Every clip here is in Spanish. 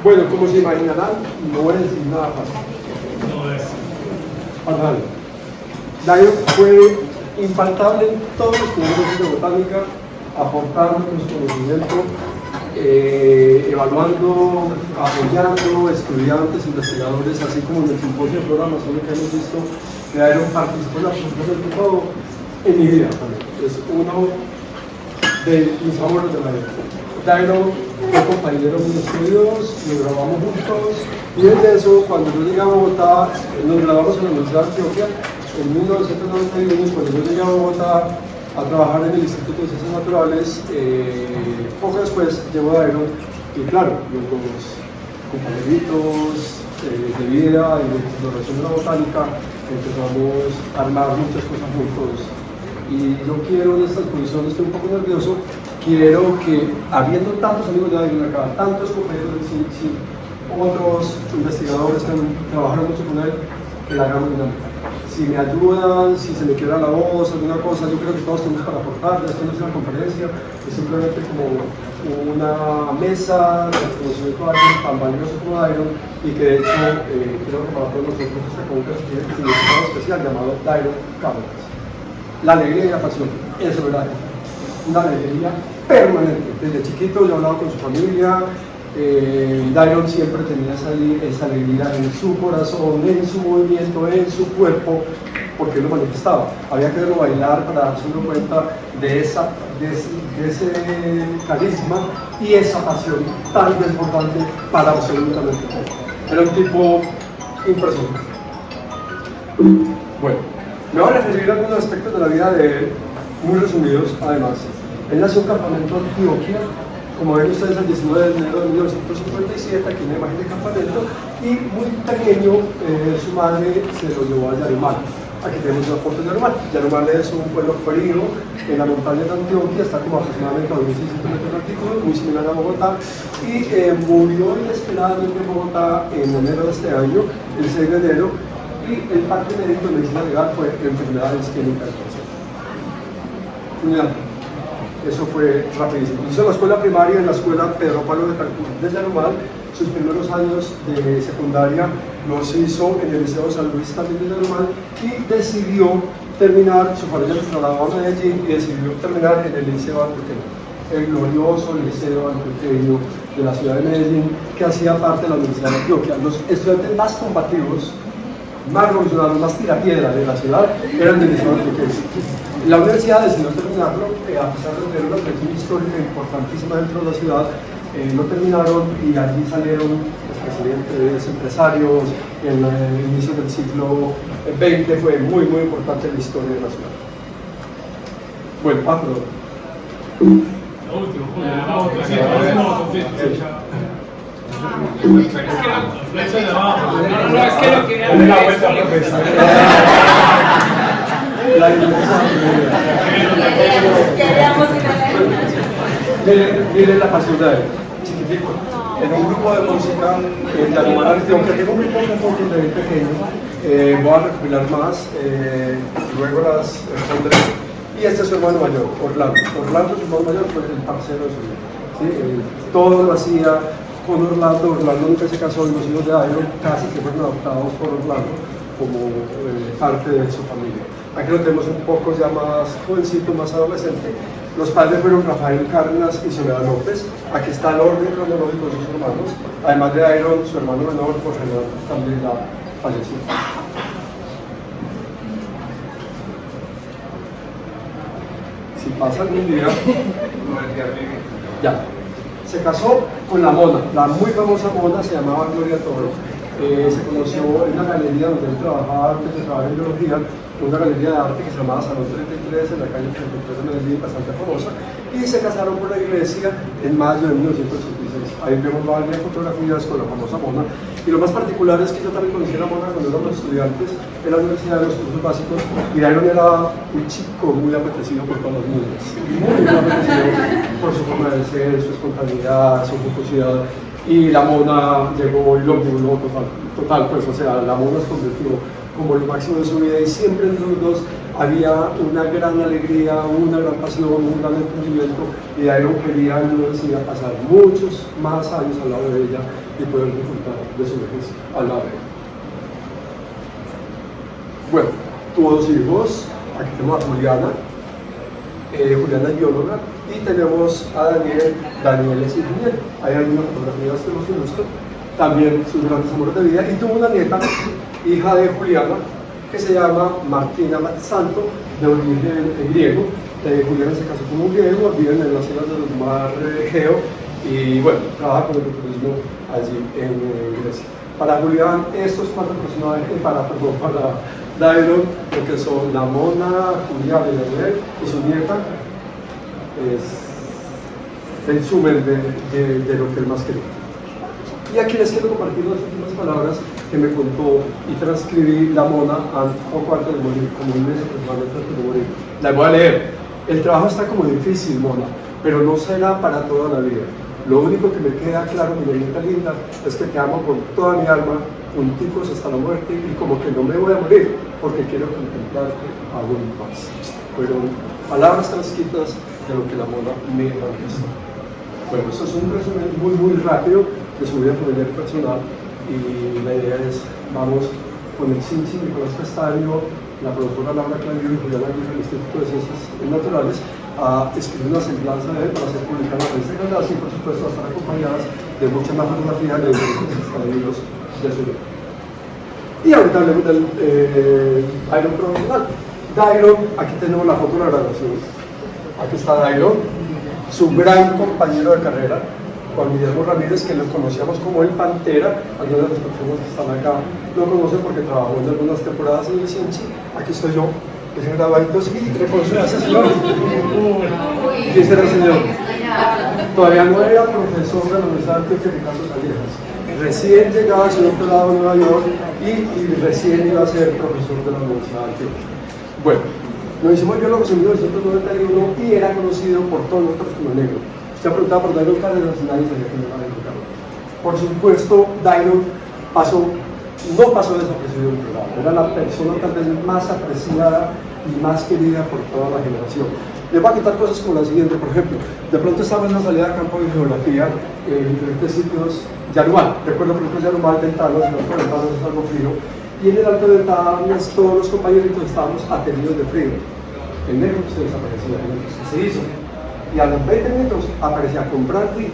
Bueno, como se imaginarán, no es nada fácil. No es. Fatal. Dairon fue infaltable en todos los cursos de botánica, aportando con su conocimiento, evaluando, apoyando estudiantes, investigadores, así como en el simposio de flora amazónica hemos visto que Dairon participó en absolutamente todo en mi vida también. Es uno de mis amores de la vida. Dairon fue compañero de mis estudios, nos grabamos juntos y desde eso, cuando yo llegué a Bogotá, nos grabamos en la Universidad de Antioquia en 1991, cuando yo llegué a Bogotá a trabajar en el Instituto de Ciencias Naturales, poco después llegó Dairon y claro, los compañeritos de vida y de exploración de la botánica empezamos a armar muchas cosas juntos. Y yo quiero en esta exposición, estoy un poco nervioso, quiero que, habiendo tantos amigos de Dairon acá, tantos compañeros sí, otros investigadores que trabajaron mucho con él, que la hagamos dinámica. Si me ayudan, si se me quiebra la voz, alguna cosa, yo creo que todos tenemos para aportar. Esto no es una conferencia, es simplemente como una mesa de conocimiento de alguien tan valioso como Dairon y que de hecho creo que para todos nosotros esta conferencia tiene un significado especial llamado Dairon Cámaras. La alegría y la pasión, eso es verdad. Una alegría permanente. Desde chiquito yo hablaba con su familia. Dairon siempre tenía esa alegría en su corazón, en su movimiento, en su cuerpo, porque él lo manifestaba. Había que verlo bailar para darse uno cuenta de ese carisma y esa pasión tan desbordante para absolutamente todo. Era un tipo impresionante. Bueno, me voy a referir a algunos aspectos de la vida de él, muy resumidos además. Él nació en Campamento, Antioquia, como ven ustedes, el 19 de enero de 1957, aquí en la imagen de Campamento, y muy pequeño su madre se lo llevó a Yarumal. Aquí tenemos una foto de Yarumal. Yarumal es un pueblo frío en la montaña de Antioquia, está como aproximadamente a 2.600 metros de altitud, muy similar a Bogotá, y murió inesperadamente en Bogotá en enero de este año, el 6 de enero, y el parte médico de medicina legal fue enfermedad isquémica. Eso fue rapidísimo. Hizo la escuela primaria en la escuela Pedro Pablo de Yarumal. Sus primeros años de secundaria los hizo en el Liceo San Luis también de Yarumal y decidió terminar, su familia se trasladó a Medellín y decidió terminar en el Liceo Antioqueño, el glorioso Liceo Antioqueño de la ciudad de Medellín, que hacía parte de la Universidad de Antioquia. Los estudiantes más combativos, más revolucionarios, más tirapiedra de la ciudad eran del Liceo Antioqueño. La universidad decidió terminarlo, a pesar de tener una tradición histórica importantísima dentro de la ciudad, lo terminaron y allí salieron los presidentes, empresarios. En el inicio del siglo XX fue muy importante en la historia de la ciudad. Bueno, perdón. Lo último, flecha de abajo. No, es que lo quería ver. La vuelta La miren la pasión de él, chiquitico, en un grupo de música en Yarumal, aunque tengo muy pocas fotos de él pequeño, voy a recopilar más, luego las pondré. Y este es su hermano mayor, Orlando. Orlando, su hermano mayor, fue el parcero de su vida. ¿Sí? Todo lo hacía con Orlando. Orlando nunca se casó y los hijos de Dairon casi que fueron adoptados por Orlando como parte de su familia. Aquí lo tenemos un poco ya más jovencito, más adolescente. Los padres fueron Rafael Cárdenas y Soledad López. Aquí está el orden cronológico de sus hermanos. Además de Dairon, su hermano menor, Jorge León, también ya falleció. Si pasa algún día, ya. Se casó con la Mona, la muy famosa Mona, se llamaba Gloria Toro. Se conoció en una galería donde él trabajaba antes de trabajar en biología, una galería de arte que se llamaba Salón 33 en la calle 33 de Medellín, bastante famosa, y se casaron por la iglesia en mayo de 1986. Ahí vemos varias fotografías con la famosa Mona, y lo más particular es que yo también conocí a la Mona cuando éramos estudiantes en la universidad de los cursos básicos, y Dairon era un chico muy apetecido por todas las niñas, muy apetecido por su forma de ser, su espontaneidad, su jocosidad. Y la Mona llegó y lo violó total, pues, o sea, la Mona se convirtió como lo máximo de su vida y siempre entre los dos había una gran alegría, una gran pasión, un gran entendimiento, y Dairon quería a pasar muchos más años al lado de ella y poder disfrutar de su vejez al lado de ella. Bueno, tuvo 2 hijos, aquí tenemos a Juliana. Juliana es bióloga, y tenemos a Daniel. Daniel es ingeniero. Ahí hay una fotografía de los ilustres, también sus grandes amores de vida, y tuvo una nieta, hija de Juliana, que se llama Martina Santo, de origen griego. Juliana se casó con un griego, viven en las islas del mar Egeo, y bueno, trabaja con el turismo allí en Grecia. Para Julián, estos 4 personajes, para Dairon, lo que son la mona, Julián y Daniel, y su nieta, es el sumen de lo que él más quería. Y aquí les quiero compartir las últimas palabras que me contó y transcribí la mona poco antes de morir, como un mes aproximadamente antes de morir. La voy a leer. El trabajo está como difícil, mona, pero no será para toda la vida. Lo único que me queda claro, mi niñita linda, es que te amo con toda mi alma, junticos hasta la muerte, y como que no me voy a morir, porque quiero contemplarte aún más. Fueron palabras transcritas de lo que la mona me manifestó. Bueno, eso es un resumen muy rápido de su vida familiar y personal, y la idea es, vamos con el Cinchi, Nicolás Castaño, la productora Laura Clavijo y Juliana Aguirre del Instituto de Ciencias Naturales, a escribir una semblanza de él para ser publicada en este canal, y por supuesto a estar acompañadas de mucha más fotografía de diferentes estadios de su vida. Y ahorita hablemos del Dairon profesional. Dairon, aquí tenemos la foto de la graduación. Aquí está Dairon, su gran compañero de carrera, Juan Guillermo Ramírez, que lo conocíamos como el Pantera. Algunas de las personas que están acá lo conocen porque trabajó en algunas temporadas en el Cinchi. Aquí estoy yo, ese grabadito, y reconoce a ese señor. ¿Quién será el señor? Todavía no era profesor de la Universidad de Antioquia, Ricardo Callejas. Recién llegaba al señor Pelado de Nueva York y recién iba a ser profesor de la Universidad de Antioquia. Bueno, nos hicimos biólogos en 1991 y era conocido por todos nosotros como negro. Usted preguntaba por Dairon Cárdenas y nadie sabía que era Dairon Cárdenas. Por supuesto, Dairon no pasó desapercibido en el programa. Era la persona tal vez más apreciada y más querida por toda la generación. Les voy a contar cosas como la siguiente, por ejemplo. De pronto estaba en una salida a campo de geografía en diferentes sitios. Yarumal, recuerdo por ejemplo Yarumal, Ventanas, en los Ventanas es algo frío. Y en el Alto de Ventanas todos los compañeritos estábamos ateridos de frío. El negro se desaparecía, se hizo. Y a los 20 minutos aparecía con brandy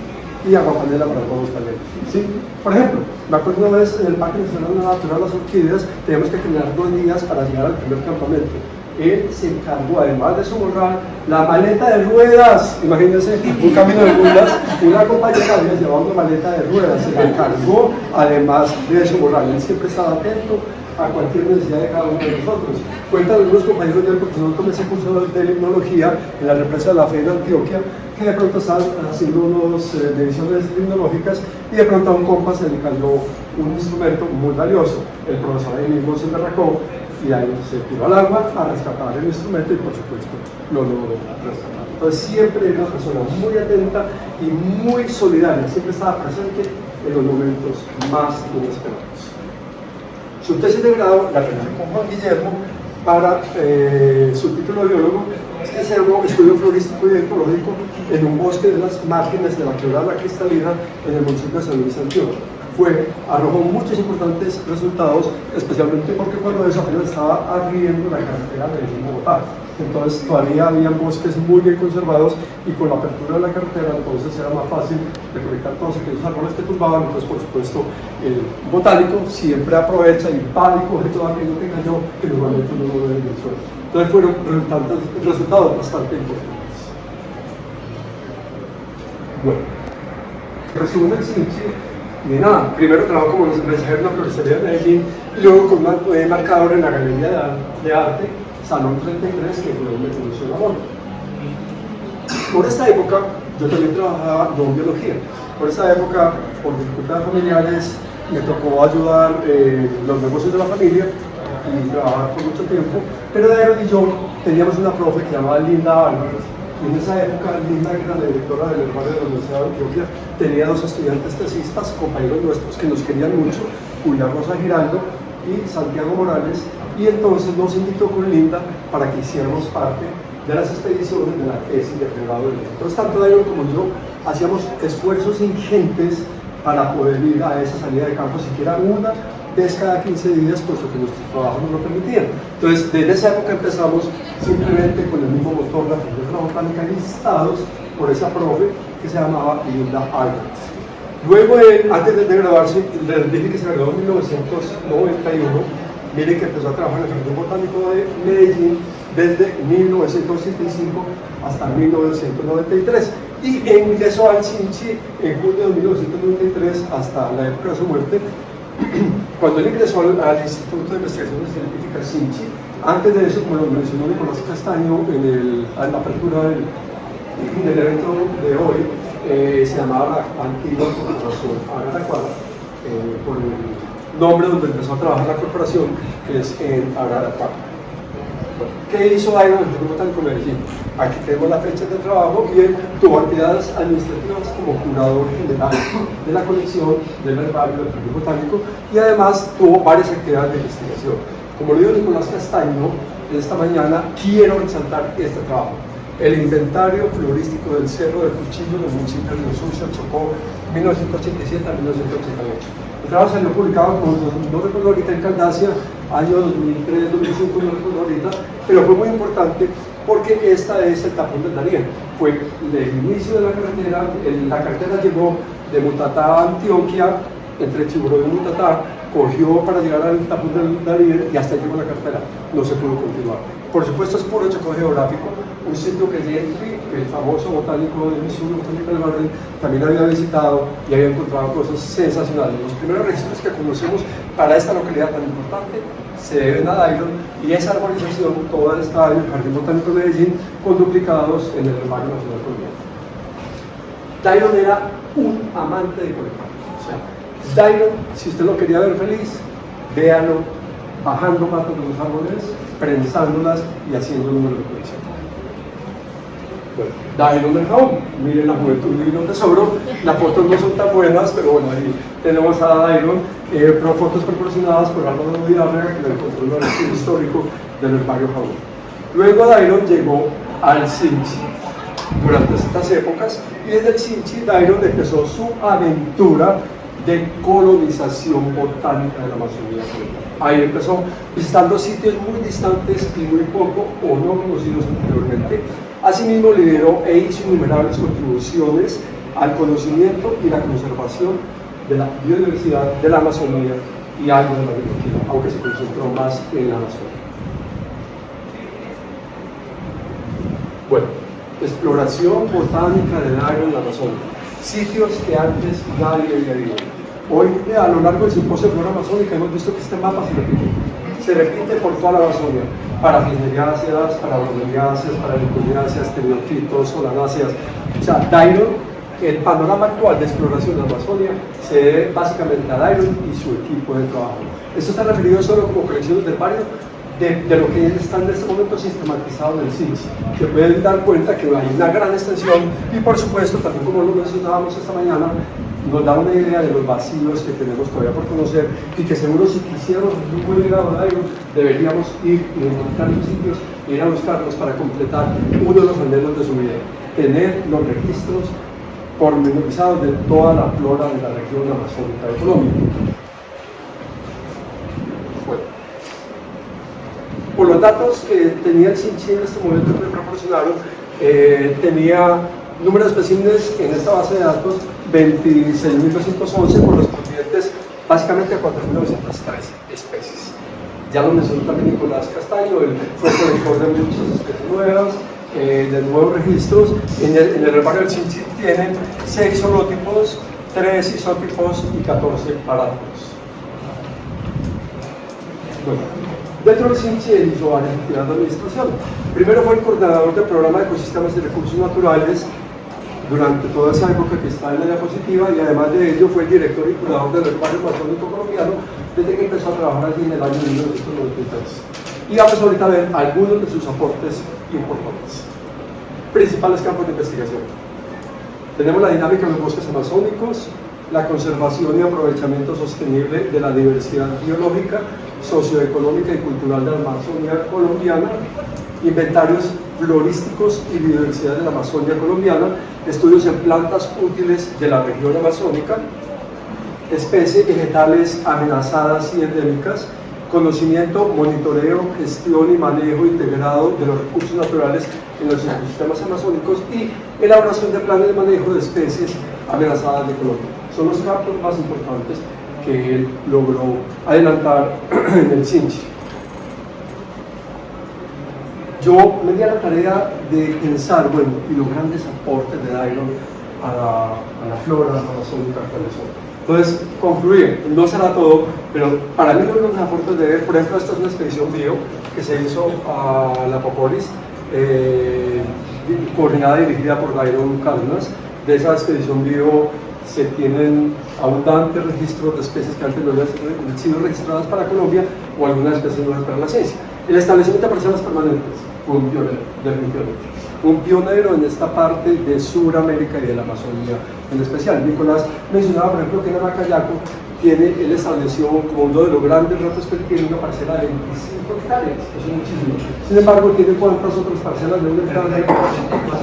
y agua panela para todos también. ¿Sí? Por ejemplo, me acuerdo una vez en el Parque Nacional Natural Las Orquídeas, teníamos que caminar 2 días para llegar al primer campamento. Él se encargó, además de su morral, la maleta de ruedas. Imagínense, un camino de mulas, una compañera había llevado una maleta de ruedas, se la encargó, además de su morral. Él siempre estaba atento a cualquier necesidad de cada uno de nosotros. Cuentan algunos compañeros de él, porque nosotros tomé ese curso de limnología en la represa de la Fe en Antioquia, que de pronto estaban haciendo unas mediciones limnológicas y de pronto a un compa se le cayó un instrumento muy valioso. El profesor ahí mismo se derracó y ahí se tiró al agua a rescatar el instrumento y por supuesto lo logró rescatar. Entonces siempre era una persona muy atenta y muy solidaria, siempre estaba presente en los momentos más inesperados. Su tesis de grado la realizó con Juan Guillermo para su título de biólogo, que se llamó Estudio Florístico y Ecológico en un bosque de las márgenes de la quebrada La Cristalina en el municipio de San Luis, Antioquia. Arrojó muchos importantes resultados, especialmente porque cuando eso apenas estaba abriendo la carretera de Bogotá. Entonces todavía habían bosques muy bien conservados y con la apertura de la carretera entonces era más fácil recolectar todos aquellos árboles que tumbaban. Entonces por supuesto el botánico siempre aprovecha y va y coge todo aquello que cayó que normalmente no lo ve en el suelo. Entonces fueron resultados bastante importantes. Bueno, resumen del Cinchi. Ni nada, primero trabajo como mensajero en la floristería de Medellín y luego con un marcador en la Galería de Arte, Salón 33, que fue donde conoció la mona. Por esta época, yo también trabajaba no en biología. Por esta época, por dificultades familiares, me tocó ayudar los negocios de la familia y trabajar por mucho tiempo, pero Dairon y yo teníamos una profe que se llamaba Linda Álvarez. Y en esa época, Linda, que era la directora del herbario de la Universidad de Antioquia, tenía 2 estudiantes tesistas, compañeros nuestros que nos querían mucho, Julia Rosa Giraldo y Santiago Morales, y entonces nos invitó con Linda para que hiciéramos parte de las expediciones de la tesis de pregrado de él. Entonces, tanto Dairon como yo hacíamos esfuerzos ingentes para poder ir a esa salida de campo, siquiera una vez cada 15 días, puesto que nuestro trabajo nos lo permitía. Entonces, desde esa época empezamos simplemente con el mismo motor, la Fundación de la Botánica, listados por esa profe que se llamaba Linda Albert. Luego, antes de graduarse, les dije que se graduó en 1991. Miren que empezó a trabajar en el Jardín Botánico de Medellín desde 1985 hasta 1993 y ingresó al CINCHI en junio de 1993 hasta la época de su muerte. Cuando él ingresó al Instituto de Investigaciones Científicas CINCHI, antes de eso, como lo mencionó Nicolás Castaño en la apertura del evento de hoy, se llamaba la antigua Corporación Araraquara, por el nombre donde empezó a trabajar la corporación, que es en Araraquara. ¿Qué hizo Dairon en el Jardín Botánico de Medellín? Aquí tenemos la fecha de trabajo y él tuvo actividades administrativas como curador general de la colección del herbario del Jardín Botánico y además tuvo varias actividades de investigación. Como lo dijo Nicolás Castaño esta mañana, quiero resaltar este trabajo. El inventario florístico del Cerro del Cuchillo del municipio de Río Sucio, Chocó, 1987 a 1988. El trabajo salió publicado, como no recuerdo ahorita, en Caldacia, año 2003, 2005, no recuerdo ahorita, pero fue muy importante porque esta es el tapón del Darién. Fue el inicio de la carretera llegó de Mutatá a Antioquia, entre Chiburó y Mutatá, cogió para llegar al tapón del Darién y hasta llegó la carretera, no se pudo continuar. Por supuesto es puro choco geográfico, un sitio que Gentry, el famoso botánico de Missouri, botánico del Barrio, también había visitado y había encontrado cosas sensacionales. Los primeros registros que conocemos para esta localidad tan importante se deben a Dairon y esa arborización toda está en el Jardín Botánico de Medellín con duplicados en el Herbario Nacional Colombiano. Dairon era un amante de colectar. O sea, Dairon, si usted lo quería ver feliz, véalo bajando matas de los árboles, prensándolas y haciendo números de colección. Bueno, Dairon el Jabón, miren la juventud divino tesoro, las fotos no son tan buenas, pero bueno, ahí tenemos a Dairon, fotos proporcionadas por Álvaro Villarreal, que le encontró en el archivo histórico del herbario Jabón. Luego Dairon llegó al CINCHI durante estas épocas y desde el CINCHI Dairon empezó su aventura de colonización botánica de la Amazonía colombiana. Ahí empezó visitando sitios muy distantes y muy poco o no conocidos anteriormente. Asimismo lideró e hizo innumerables contribuciones al conocimiento y la conservación de la biodiversidad de la Amazonía y algo de la agricultura, aunque se concentró más en la Amazonía. Bueno, exploración botánica del agro en la Amazonía, sitios que antes nadie había ido. Hoy, a lo largo del simposio de flora amazónica, hemos visto que este mapa se repite por toda la Amazonía, para flisneriáceas, para bromeliáceas, para liconiáceas, pteridofitos, solanáceas. O sea, Dairon, el panorama actual de exploración de la Amazonia se debe básicamente a Dairon y su equipo de trabajo. Esto está referido solo como colecciones del barrio de lo que está en este momento sistematizado en el CINCHI. Se pueden dar cuenta que hay una gran extensión y por supuesto, también como lo mencionábamos esta mañana, nos da una idea de los vacíos que tenemos todavía por conocer y que seguro si quisiéramos un buen legado de Dairon deberíamos ir y encontrar los sitios e ir a buscarlos para completar uno de los anhelos de su vida, tener los registros pormenorizados de toda la flora de la región amazónica de Colombia. Bueno, por los datos que tenía el CINCHI en este momento que me proporcionaron, tenía número de especímenes en esta base de datos 26.211 correspondientes básicamente a 4.913 especies. Ya lo mencionó también Nicolás Castaño, él fue colector de muchas especies nuevas, de nuevos registros. En el herbario del CINCHI tienen 6 holotipos, 3 isótipos y 14 parámetros. Bueno, dentro del CINCHI él hizo varias actividades de administración. Primero fue el coordinador del programa de ecosistemas y recursos naturales durante toda esa época que está en la diapositiva y además de ello fue el director y curador del herbario amazónico colombiano desde que empezó a trabajar allí en el año 1993. Y vamos ahorita a ver algunos de sus aportes importantes. Principales campos de investigación. Tenemos la dinámica de los bosques amazónicos, la conservación y aprovechamiento sostenible de la diversidad biológica, socioeconómica y cultural de la Amazonía colombiana, inventarios florísticos y biodiversidad de la Amazonia colombiana, estudios en plantas útiles de la región amazónica, especies vegetales amenazadas y endémicas, conocimiento, monitoreo, gestión y manejo integrado de los recursos naturales en los ecosistemas amazónicos y elaboración de planes de manejo de especies amenazadas de Colombia. Son los campos más importantes que él logró adelantar en el CINCHI. Yo me di a la tarea de pensar, bueno, y los grandes aportes de Dairon a la flora amazónica cuáles son. Entonces, concluir, no será todo, pero para mí uno de los aportes de él, por ejemplo, esta es una expedición bio que se hizo a la Popolis, coordinada y dirigida por Dairon Cárdenas. De esa expedición bio se tienen abundantes registros de especies que antes no habían sido registradas para Colombia o algunas especies nuevas para la ciencia. El establecimiento de parcelas permanentes fue un pionero, definitivamente. Un pionero en esta parte de Sudamérica y de la Amazonía en especial. Nicolás mencionaba, por ejemplo, que en Amacayaco él estableció como uno de los grandes retos que él tiene una parcela de 25 hectáreas, eso es muchísimo. Sin embargo, tiene cuántas otras parcelas de 1 hectárea,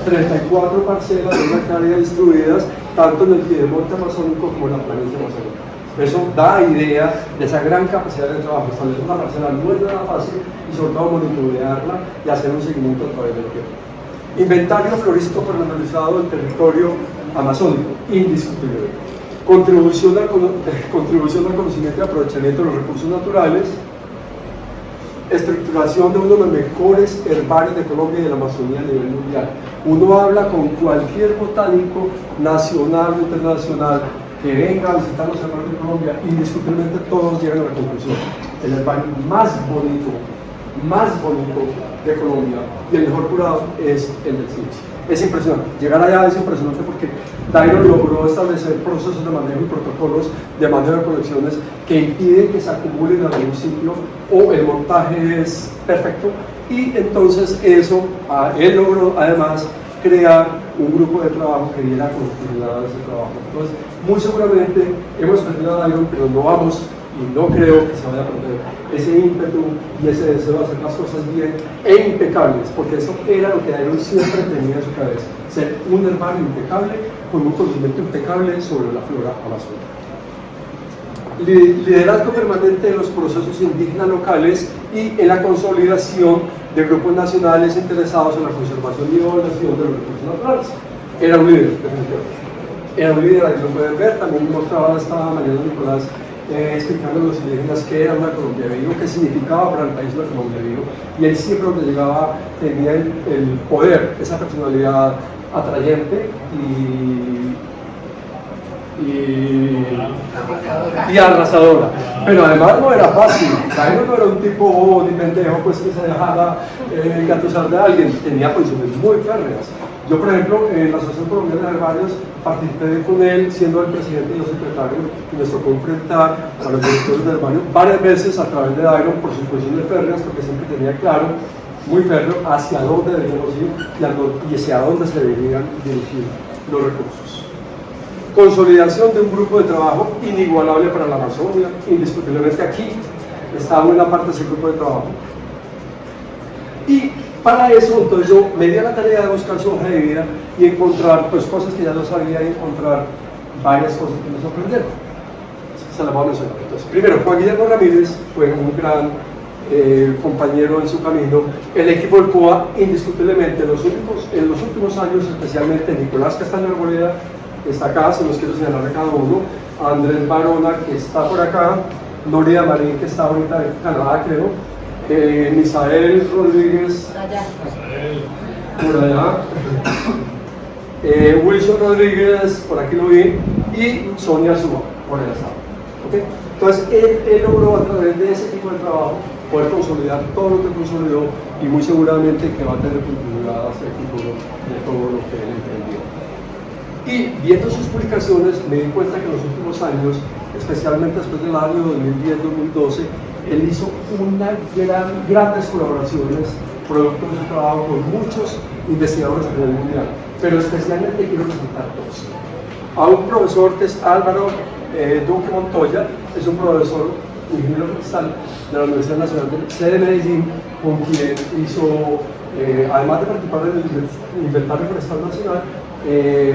34 parcelas de 1 hectárea distribuidas tanto en el piedemonte amazónico como en la planicie amazónica. Eso da idea de esa gran capacidad de trabajo. Establecer una parcela no es nada fácil y sobre todo monitorearla y hacer un seguimiento a través del tiempo. Inventario florístico personalizado del territorio amazónico, indiscutiblemente. Contribución al conocimiento y aprovechamiento de los recursos naturales, estructuración de uno de los mejores herbarios de Colombia y de la Amazonía a nivel mundial. Uno habla con cualquier botánico nacional o internacional que venga a visitar los herbarios de Colombia, indiscutiblemente todos llegan a la conclusión: el herbario más bonito de Colombia y el mejor curado es el del CINCHI. Es impresionante, llegar allá es impresionante porque Dairon logró establecer procesos de manejo y protocolos de manejo de colecciones que impiden que se acumulen en algún sitio o el montaje es perfecto, y entonces eso, él logró además crear un grupo de trabajo que diera continuidad a ese trabajo. Entonces, muy seguramente hemos perdido a Dairon, pero no vamos y no creo que se vaya a perder ese ímpetu y ese deseo de hacer las cosas bien e impecables, porque eso era lo que Dairon siempre tenía en su cabeza: ser un herbario impecable con un conocimiento impecable sobre la flora amazónica. Liderazgo permanente de los procesos indígenas locales y en la consolidación de grupos nacionales interesados en la conservación y evaluación de los recursos naturales. Era un líder, definitivamente. Era un líder, ahí lo pueden ver. También mostraba esta mañana Nicolás explicando a los indígenas qué era una Colombia Vivo, qué significaba para el país una Colombia Vivo, y él siempre donde llegaba tenía el poder, esa personalidad atrayente y arrasadora. Pero además no era fácil. Dairon no era un tipo ni pendejo pues que se dejara engatusar de alguien, tenía posiciones muy férreas. Yo, por ejemplo, en la Asociación Colombiana de Herbarios participé con él siendo el presidente y yo secretario, y nos tocó enfrentar a los directores de herbario varias veces a través de Dairon por sus posiciones férreas, porque siempre tenía claro, muy férreo, hacia dónde debíamos ir y hacia dónde se deberían dirigir los recursos. Consolidación de un grupo de trabajo inigualable para la Amazonia, indiscutiblemente aquí está buena parte de ese grupo de trabajo. Y para eso, entonces yo me di a la tarea de buscar su hoja de vida y encontrar pues cosas que ya no sabía, y encontrar varias cosas que me sorprendieron. Se las voy a mencionar. Entonces, primero, Juan Guillermo Ramírez fue un gran compañero en su camino. El equipo del COA, indiscutiblemente, en los últimos años, especialmente Nicolás Castaño Arboleda, que está acá, se los quiero señalar a cada uno, Andrés Barona, que está por acá, Noria Marín, que está ahorita en Canadá, creo, Misael Rodríguez, por allá, Wilson Rodríguez, por aquí lo vi, y Sonia Suba, por allá está. ¿Okay? Entonces, él logró a través de ese tipo de trabajo poder consolidar todo lo que consolidó, y muy seguramente que va a tener continuidad hacia el futuro de todo lo que él emprendió. Y viendo sus publicaciones me di cuenta que en los últimos años, especialmente después del año 2010-2012, él hizo grandes colaboraciones, producto de su trabajo con muchos investigadores a nivel mundial, pero especialmente quiero resaltar dos. a un profesor que es Álvaro Duque Montoya, es un profesor ingeniero forestal de la Universidad Nacional de Medellín, con quien hizo, además de participar en el Inventario Forestal Nacional,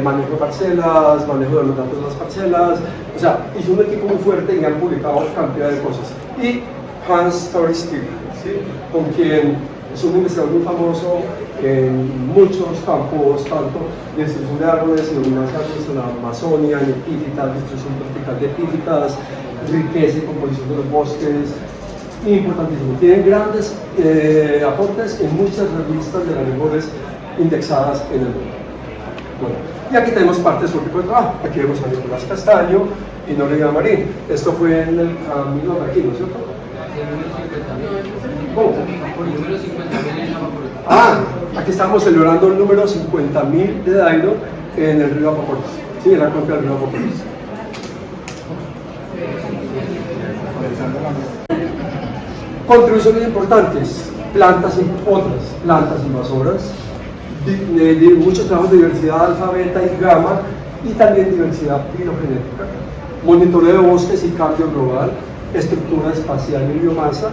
manejo de parcelas, manejo de los datos de las parcelas, o sea, hizo un equipo muy fuerte y han publicado cantidad de cosas. Y Hans Thoristig, ¿sí? Con quien es un investigador muy famoso en muchos campos, tanto de distribución de árboles y dominancia de árboles en la Amazonia, en epífitas, distribución vertical de epífitas, riqueza y composición de los bosques, importantísimo. Tienen grandes aportes en muchas revistas de las mejores indexadas en el mundo. Bueno, y aquí tenemos parte de su equipo de trabajo. Aquí vemos a Nicolás Castaño y Noriega Marín. Esto fue en el camino de aquí, ¿no es cierto? ¿Cómo? Por el número 50.000 en la Amapola. Ah, aquí estamos celebrando el número 50.000 de Dairo en el río Amapolas. Sí, en la cuenca del río Amapolas. Contribuciones importantes, otras plantas invasoras, muchos trabajos de diversidad alfa, beta y gamma, y también diversidad filogenética, monitoreo de bosques y cambio global, estructura espacial y biomasa,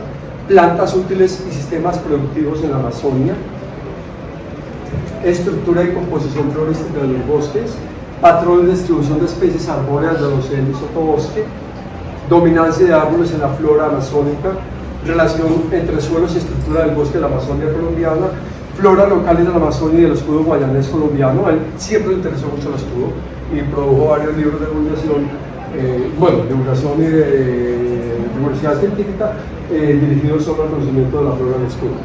plantas útiles y sistemas productivos en la Amazonia, estructura y composición florística de los bosques, patrones de distribución de especies arbóreas de los y sotobosque, dominancia de árboles en la flora amazónica, relación entre suelos y estructura del bosque de la Amazonia colombiana, flora local de la Amazonia y del escudo guayanés colombiano. A él siempre le interesó mucho el escudo y produjo varios libros de divulgación, divulgación y de diversidad científica dirigidos sobre el conocimiento de la flora del escudo.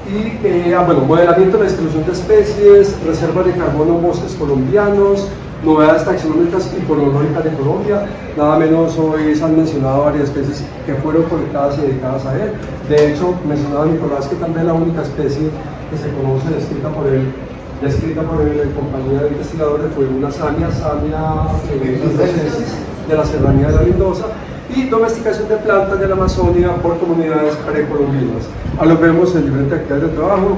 Y modelamiento de la distribución de especies, reservas de carbono en bosques colombianos, novedades taxonómicas y cronológicas de Colombia. Nada menos hoy se han mencionado varias especies que fueron colectadas y dedicadas a él. De hecho, mencionaba Nicolás que también la única especie que se conoce descrita por él en compañía de investigadores fue una samia de la serranía de la Mendoza, y domesticación de plantas de la Amazonia por comunidades precolombinas. Ahora lo vemos en diferentes actividades de trabajo,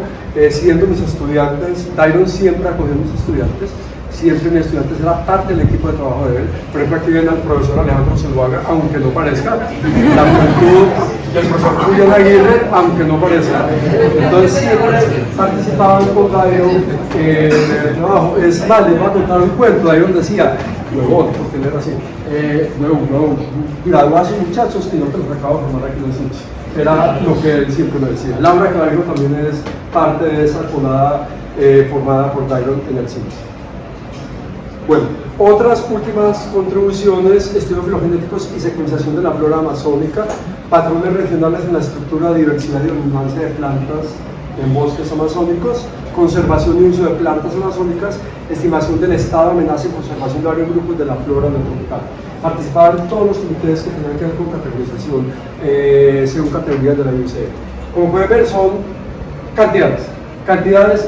siendo mis estudiantes. Dairon siempre acogió a mis estudiantes, siempre mis estudiantes eran parte del equipo de trabajo de él. Por ejemplo, aquí viene el profesor Alejandro Zuluaga, aunque no parezca, la juventud del profesor Julián Aguirre, aunque no parezca. Entonces siempre participaban con Dairon en el trabajo. Es más, les voy a contar un cuento. Dairon decía, huevón, porque él era así, gradúa a sus muchachos y no te los acabo de formar aquí en el CIMS. Era lo que él siempre me decía. Laura Clavijo también es parte de esa colada formada por Dairon en el CIMS. Bueno, otras últimas contribuciones: estudios filogenéticos y secuenciación de la flora amazónica, patrones regionales en la estructura, diversidad y abundancia de plantas en bosques amazónicos, conservación y uso de plantas amazónicas, estimación del estado, amenaza y conservación de varios grupos de la flora neotropical. Participar en todos los comités que tengan que ver con categorización según categorías de la IUCN. Como pueden ver, son cantidades,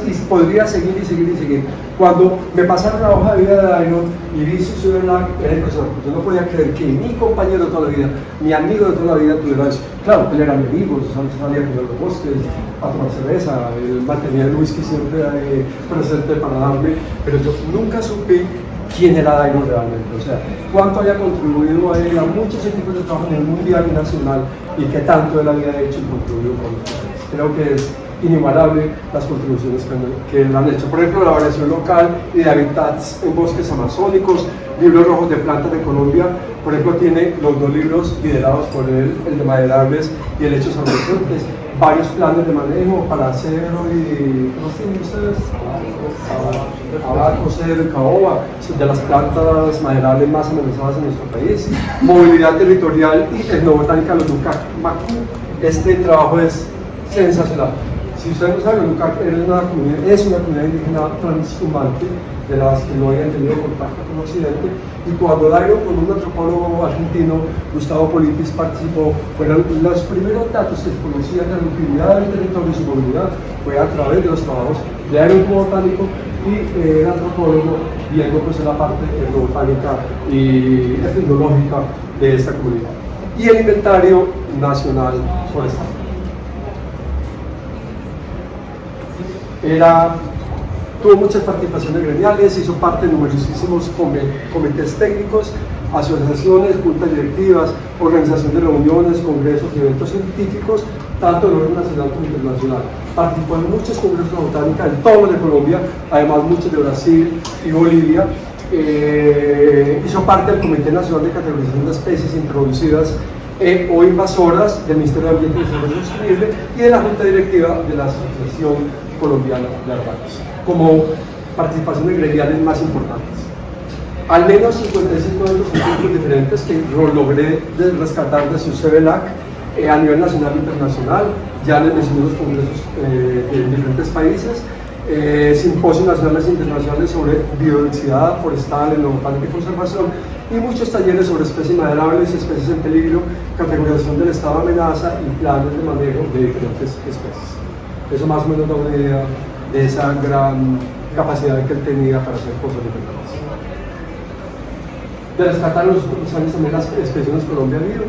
y podría seguir y seguir y seguir. Cuando me pasaron la hoja de vida de Dairon y vi su ciudad, era impresionante. Yo no podía creer que mi compañero de toda la vida, mi amigo de toda la vida, tuviera eso. Claro, él era mi amigo, salía a comer los bosques, a tomar cerveza, él mantenía el whisky siempre presente para darme, pero yo nunca supe quién era Dairon realmente, o sea, cuánto había contribuido a él a muchos equipos de trabajo a nivel mundial y nacional, y qué tanto él había hecho y contribuido con ustedes. Creo que es inigualable las contribuciones que él han hecho. Por ejemplo, la variación local y de hábitats en bosques amazónicos, libros rojos de plantas de Colombia. Por ejemplo, tiene los dos libros liderados por él, el de maderables y el hechos adolescentes, varios planes de manejo para acero y, ¿cómo tienen ustedes? Abaco, cedro y caoba, de las plantas maderables más amenazadas en nuestro país, movilidad territorial y etnobotánica de los Nucac Macú. Este trabajo es sensacional. Si ustedes no saben, Nucac es una comunidad indígena transhumante, de las que no habían tenido contacto con Occidente, y cuando Dairon, con un antropólogo argentino, Gustavo Politis, participó, fueron los primeros datos que se conocían de la utilidad del territorio y su movilidad fue a través de los trabajos de Dairon como botánico y el antropólogo, viendo pues la parte etnobotánica y etnológica de esta comunidad. Y el inventario nacional forestal. Era tuvo muchas participaciones gremiales, hizo parte de numerosísimos comités técnicos, asociaciones, juntas directivas, organización de reuniones, congresos y eventos científicos, tanto de orden nacional como internacional. Participó en muchos congresos de botánica en todo de Colombia, además muchos de Brasil y Bolivia. Hizo parte del Comité Nacional de Categorización de Especies Introducidas o Invasoras del Ministerio de Ambiente y Desarrollo Sostenible y de la Junta Directiva de la Asociación Colombiana de Arbanos, como participaciones gremiales más importantes. Al menos 55 eventos científicos diferentes que logré rescatar de su CBLAC a nivel nacional e internacional, ya les mencioné los congresos de diferentes países, simposios nacionales e internacionales sobre biodiversidad forestal, etnobotánica y conservación, y muchos talleres sobre especies maderables, especies en peligro, categorización del estado de amenaza y planes de manejo de diferentes especies. Eso más o menos da una idea de esa gran capacidad que él tenía para hacer cosas diferentes. De rescatar en los últimos años también las expediciones Colombia Vivo,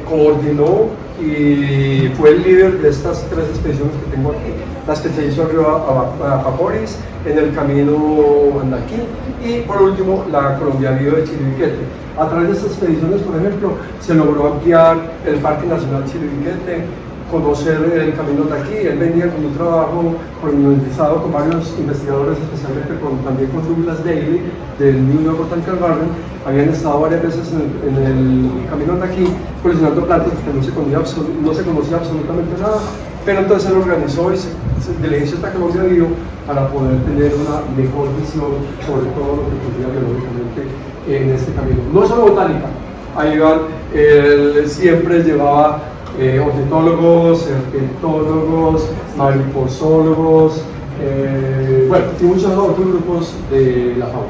coordinó y fue el líder de estas 3 expediciones que tengo aquí, las que se hizo arriba a Paporis, en el camino Andaquí, y por último la Colombia Vivo de Chiribiquete. A través de estas expediciones, por ejemplo, se logró ampliar el Parque Nacional Chiribiquete, conocer el camino de aquí. Él venía con un trabajo pormenorizado con varios investigadores, especialmente también con Douglas Daly del New York Botanical Garden. Habían estado varias veces en el camino de aquí coleccionando plantas porque no se conocía absolutamente nada, pero entonces él organizó y diligenció esta Colombia Vivo para poder tener una mejor visión sobre todo lo que ocurría biológicamente en este camino. No solo botánica, ahí él siempre llevaba ornitólogos, serpentólogos, mariposólogos, bueno, y muchos otros grupos de la fauna.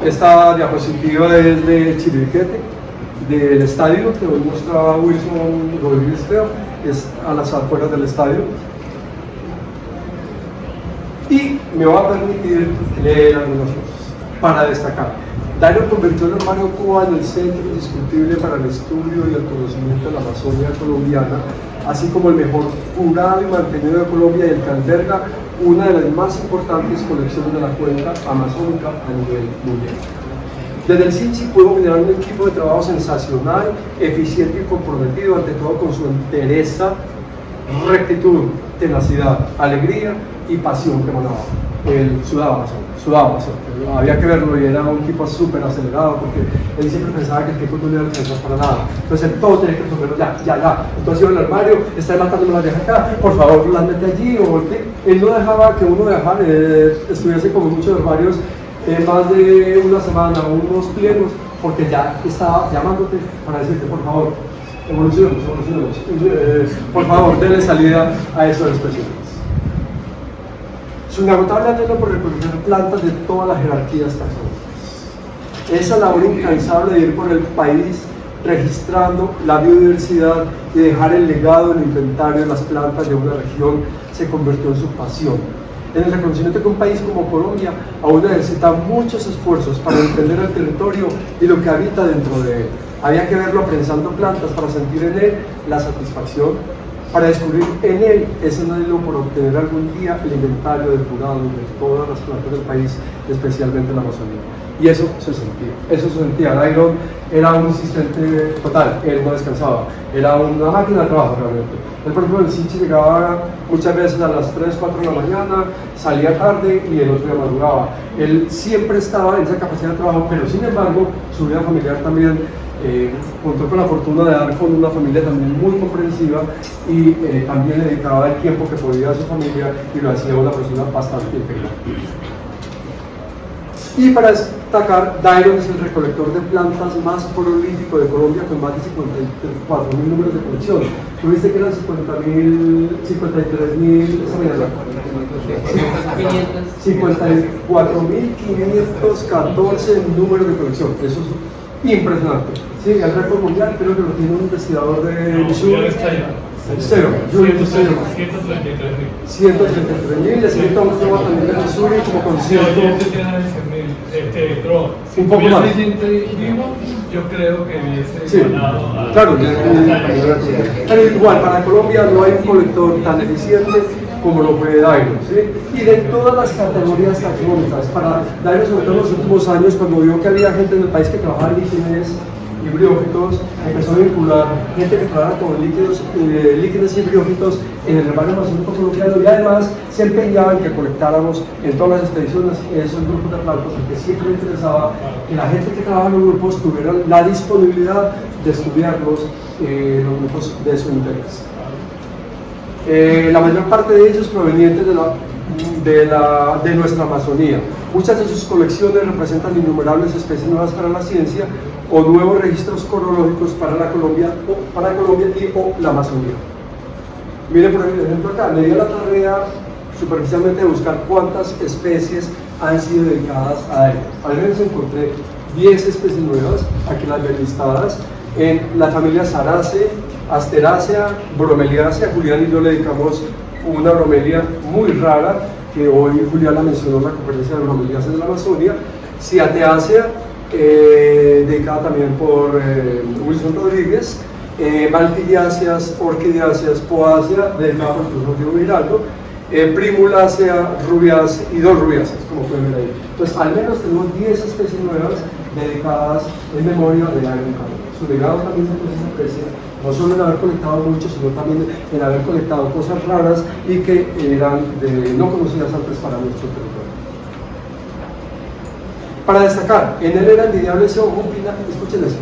Esta diapositiva es de Chiribiquete, del estadio que hoy mostraba Wilson Rodríguez, creo, es a las afueras del estadio. Y me va a permitir leer algunas cosas para destacar. Dairon convirtió el hermario Cuba en el centro indiscutible para el estudio y el conocimiento de la Amazonia colombiana, así como el mejor curado y mantenido de Colombia, y el que alberga una de las más importantes colecciones de la cuenca amazónica a nivel mundial. Desde el CINCI pudo generar un equipo de trabajo sensacional, eficiente y comprometido, ante todo con su entereza, rectitud, tenacidad, alegría y pasión que emanaba. Él sudaba Amazon. Había que verlo y era un tipo súper acelerado porque él siempre pensaba que el tiempo no le iba a alcanzar para nada. Entonces él todo tenía que resolverlo ya. Entonces iba al armario, está matándome las viejas acá, por favor las mete allí o voltee. Él no dejaba que uno estuviese como muchos hermarios más de una semana o unos pliegos porque ya estaba llamándote para decirte por favor, evolucionemos, por favor denle salida a esas expresiones. Su inagotable anhelo por reconocer plantas de todas las jerarquías taxonómicas. Esa labor incansable de ir por el país registrando la biodiversidad y dejar el legado del inventario de las plantas de una región se convirtió en su pasión. En el reconocimiento que un país como Colombia aún necesita muchos esfuerzos para entender el territorio y lo que habita dentro de él. Había que verlo prensando plantas para sentir en él la satisfacción, para descubrir en él ese anhelo por obtener algún día el inventario depurado de todas las plantas del país, especialmente la Amazonía. Y eso se sentía. Dairon era un asistente total, él no descansaba, era una máquina de trabajo realmente. Él, por ejemplo, el Sinchi llegaba muchas veces a las 3, 4 de la mañana, salía tarde y el otro día madrugaba. Él siempre estaba en esa capacidad de trabajo, pero sin embargo, su vida familiar también contó con la fortuna de dar con una familia también muy comprensiva y también le dedicaba el tiempo que podía a su familia y lo hacía una persona bastante integral. Y para destacar, Dairon es el recolector de plantas más prolífico de Colombia, con más de 54.000 números de colección. ¿Tuviste que eran 53.000, 54.514 números de colección? Eso es impresionante. Sí, el récord mundial creo que lo tiene un investigador de Missouri. Cero, Yuri, cero. 133.000. 133.000, le sigue tomando también de Missouri como con Sí, 100. oyente tiene 11.000. Pero si Un poco hubiese más. gente vivo, yo creo que hubiese Sí, igualado a... claro, pero igual para Colombia no hay un colector tan eficiente como lo fue Dairo, ¿sí? Y de todas las categorías taxonómicas, para Dairo sobre todo en los últimos años, cuando vio que había gente en el país que trabajaba en líquidos y briófitos, empezó a vincular gente que trabajaba con líquidos y briófitos en el herbario amazónico colombiano, y además se empeñaba en que colectáramos en todas las expediciones esos grupos de plantas, porque siempre le interesaba que la gente que trabaja en los grupos tuviera la disponibilidad de estudiarlos, los grupos de su interés. La mayor parte de ellos provenientes de nuestra Amazonía. Muchas de sus colecciones representan innumerables especies nuevas para la ciencia o nuevos registros cronológicos para Colombia y o la Amazonía. Miren por ejemplo acá, me dio la tarea superficialmente de buscar cuántas especies han sido dedicadas a ellas. Al menos encontré 10 especies nuevas, aquí las ven listadas, en la familia Saracea, Asteracea, Bromeliacea. Julián y yo le dedicamos una bromelia muy rara, que hoy Julián la mencionó en la conferencia de Bromeliaceae de la Amazonia, Cyatheacea, dedicada también por Wilson Rodríguez, Malpighiaceas, Orquidiaceas, Poacea, dedicada por el profesor Diego Giraldo, Primulacea, Rubiaceae y dos Rubiaceas, como pueden ver ahí. Entonces, al menos tenemos 10 especies nuevas dedicadas en memoria de Iron Cannon. Su legado también se aprecia no solo en haber colectado mucho, sino también en haber colectado cosas raras y que eran no conocidas antes para nuestro territorio. Para destacar, en él era envidiable ese ojo finamente, escuchen eso,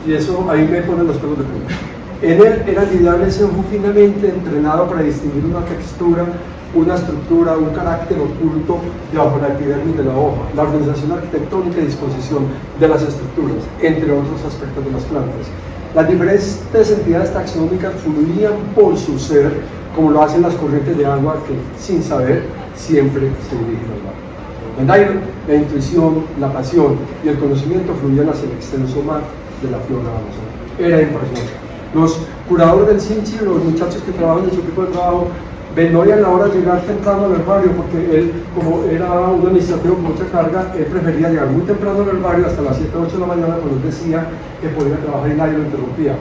y eso ahí me ponen los pelos de punta. En él era envidiable ese ojo finamente entrenado para distinguir una textura, una estructura, un carácter oculto debajo la epidermis de la hoja, la organización arquitectónica y disposición de las estructuras, entre otros aspectos de las plantas. Las diferentes entidades taxonómicas fluían por su ser, como lo hacen las corrientes de agua que, sin saber, siempre se dirigen al mar. En Dairo, la intuición, la pasión y el conocimiento fluían hacia el extenso mar de la flora amazónica. Era impresionante. Los curadores del Sinchi, los muchachos que trabajan en su equipo de trabajo, no habían la hora de llegar temprano al herbario, porque él, como era un administrativo con mucha carga, él prefería llegar muy temprano al herbario, hasta las 7 o 8 de la mañana, cuando él decía que podía trabajar y nadie lo interrumpía.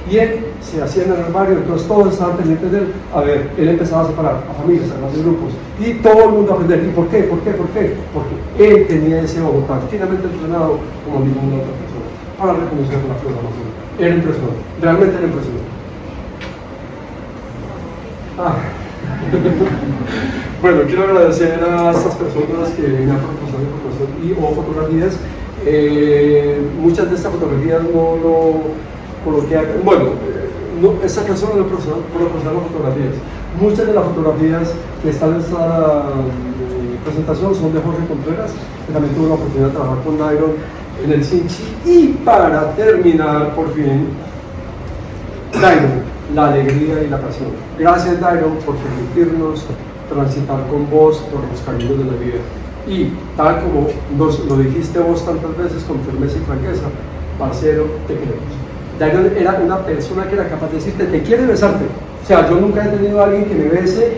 Y él se hacía en el herbario, entonces todos estaban pendientes de él. A ver, él empezaba a separar a familias, a grandes grupos, y todo el mundo a aprender. ¿Y por qué? ¿Por qué? ¿Por qué? Porque él tenía ese ojo tan finamente entrenado como ninguna otra persona para reconocer la flora amazónica. Era impresionante, realmente era impresionante. Bueno, quiero agradecer a estas personas que me han proporcionado información y o fotografías. Muchas de estas fotografías no coloqué acá. Bueno, esta persona no proporcionó fotografías. Muchas de las fotografías que están en esta presentación son de Jorge Contreras, que también tuvo la oportunidad de trabajar con Dairo en el Sinchi. Y para terminar, por fin, Dairo, la alegría y la pasión. Gracias, Dairo, por permitirnos transitar con vos por los caminos de la vida. Y tal como nos lo dijiste vos tantas veces con firmeza y franqueza, parcero, te queremos. Dairo era una persona que era capaz de decirte, te quiere besarte. O sea, yo nunca he tenido a alguien que me bese.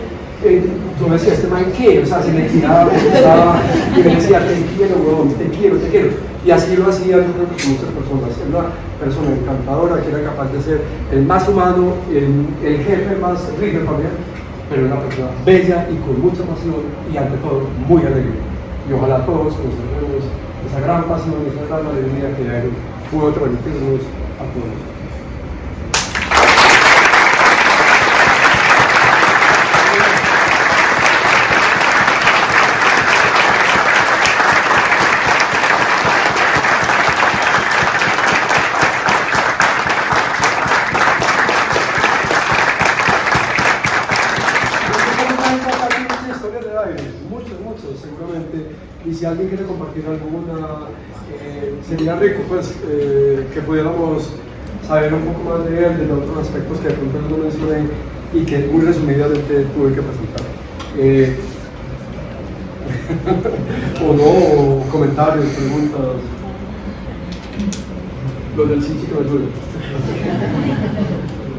Yo me decía, este man, ¿qué? O sea, se me tiraba, me besaba, y me decía, te quiero, huevón, te quiero, te quiero. Y así lo hacía muchas personas. Era una persona encantadora que era capaz de ser el más humano, el jefe más rígido también, pero una persona bella y con mucha pasión y ante todo muy alegre. Y ojalá todos conservemos esa gran pasión, esa gran alegría que Dairo pudo transmitirnos a todos. Seguramente, y si alguien quiere compartir alguna, sería rico pues que pudiéramos saber un poco más de él, de los otros aspectos que de pronto no mencioné y que muy resumidamente tuve que presentar. O no, o comentarios, preguntas. Lo del Sinchi que me ayude.